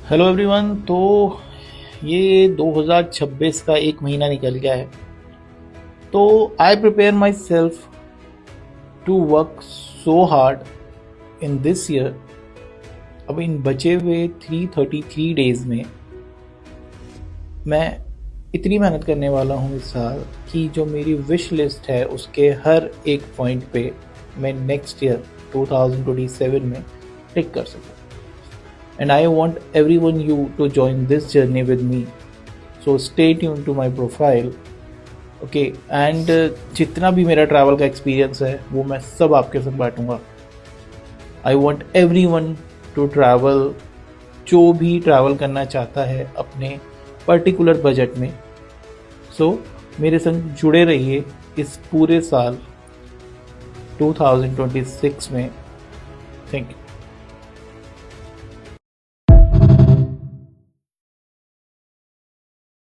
Hello everyone. तो ये 2026 का एक महीना निकल गया है। तो I prepare myself to work so hard in this year. अब इन बचे हुए 333 डेज में मैं इतनी मेहनत करने वाला हूँ इस साल कि जो मेरी विश लिस्ट है उसके हर एक पॉइंट पे मैं नेक्स्ट ईयर 2027 में टिक कर सकूँ। And I want everyone you to join this journey with me. So stay tuned to my profile. Okay, and जितना भी मेरा ट्रैवल का एक्सपीरियंस है वो मैं सब आपके साथ बांटूंगा। I want everyone to travel, जो भी ट्रैवल करना चाहता है अपने पर्टिकुलर बजट में। So मेरे संग जुड़े रहिए इस पूरे साल 2026 में। Thank you.